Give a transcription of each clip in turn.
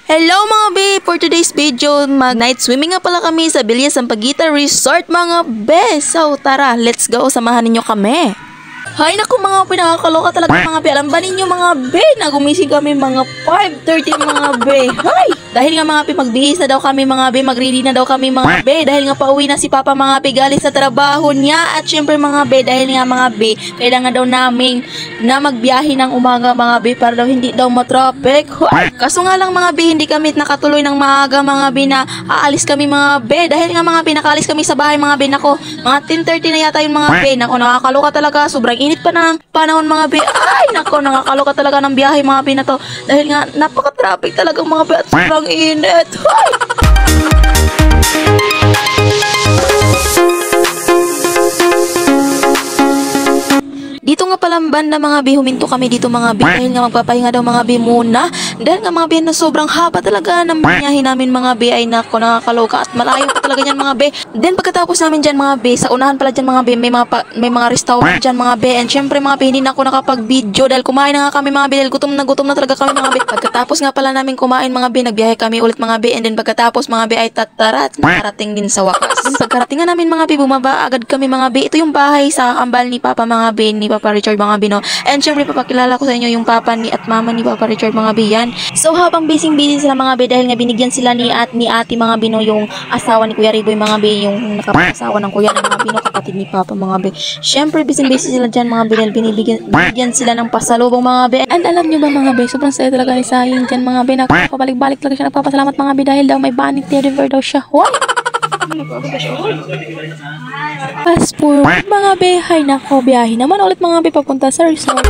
Hello mga be! For today's video, mag-night swimming nga pala kami sa Villa Sampaguita Resort mga be! So tara, let's go! Samahan ninyo kami! Hay naku mga be, nakakaloka talaga mga be. Alam ba ninyo mga be, nagumising kami mga 5:30 mga be. Hay! Dahil nga mga be, magbihis na daw kami mga be, mag-ready na daw kami mga be. Dahil nga pauwi na si Papa mga be, galing sa trabaho niya. At syempre mga be, dahil nga mga be, kailangan daw namin na magbiyahe ng umaga mga be para daw hindi daw matraffic. Hay! Kaso nga lang mga be, hindi kami nakatuloy ng maaga mga be na aalis kami mga be. Dahil nga mga be, nakaalis kami sa bahay mga be. Nako, mga 10:30 na yata yung mga be. Nako, nakakaloka talaga. Sobrang init pa ng panahon mga be. Ay, nako, nakakaloka talaga ng biyahe mga be na to. Dahil nga, napaka-traffic talaga mga be at sobrang init. Ay! Dito nga palang banda mga be, huminto kami dito mga be dahil nga magpapahinga daw mga be muna. Dahil nga mga be na sobrang haba talaga ng binyahe namin mga be, ay nako, nakakaloka at malayo pa talaga yan mga be. Then pagkatapos namin dyan mga be, sa unahan pala dyan mga be, may mga restaurant dyan mga be. And syempre mga be, hindi na ako nakapag-video dahil kumain na nga kami mga be, dahil gutom na talaga kami mga be. Pagkatapos nga pala namin kumain mga be, nagbiyahe kami ulit mga be. And then pagkatapos mga be ay tatarat, nakarating din sa wakas. Then pagkarating nga namin mga be, bumaba agad kami mga be. Ito yung bahay sa kambal ni Papa mga be, ni Papa Richard mga bino. And syempre papakilala ko sa inyo yung papa ni at mama ni Papa Richard mga biyan. So habang busy sila mga be, dahil nga binigyan sila ni ate mga bino, yung asawa ni Kuya Riboy mga be, yung nakapag-asawa ng kuya ng mga bino, kapatid ni Papa mga be. Syempre busy sila dyan mga be, dahil binigyan sila ng pasalubong mga be. And alam nyo ba mga be, sobrang saya talaga ni Saying dyan mga be, nakapabalik-balik talaga siya, nagpapasalamat mga be dahil daw may banig deliver daw siya. What? Fast forward mga be, hay nako, biyahe naman ulit mga be papunta sa resort.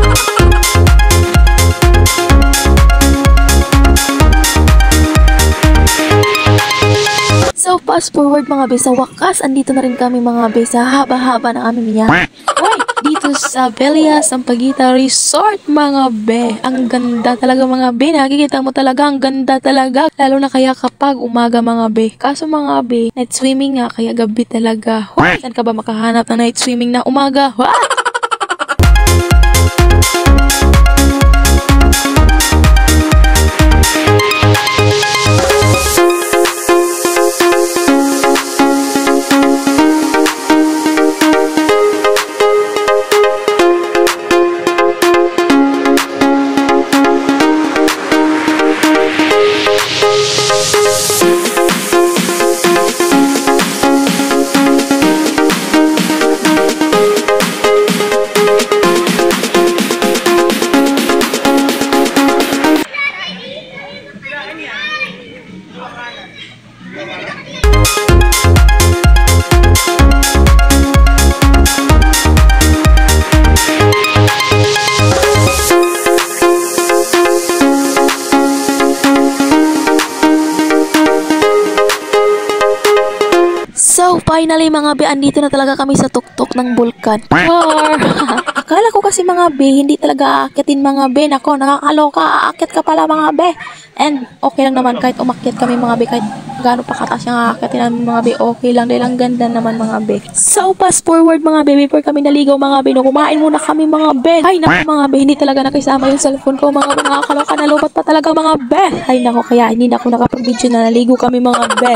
So fast forward mga be, sa wakas andito na rin kami mga be sa haba-haba ng aming biyahe. Dito sa Villa Sampaguita Resort mga be. Ang ganda talaga mga be. Nakikita mo talaga, ang ganda talaga. Lalo na kaya kapag umaga mga be. Kaso mga be, night swimming nga kaya gabi talaga. Saan ka ba makahanap ng night swimming na umaga? So, finally mga be, andito na talaga kami sa tuktok ng bulkan. Akala ko kasi mga be, hindi talaga aakyatin mga be. Nako, nakakaloka, aakyat ka pala mga be. And okay lang naman kahit umakyat kami mga be, kahit gaano pa kataas yung aakyatin namin mga be, okay lang dahil ang ganda naman mga be. So, fast forward mga be, before kami naligaw mga be, no, kumain muna kami mga be. Ay naku mga be, hindi talaga nakisama yung cellphone ko mga be, nakakaloka, nalubat pa talaga mga be. Ay naku, kaya hindi na ako nakapag-video na naligo kami mga be.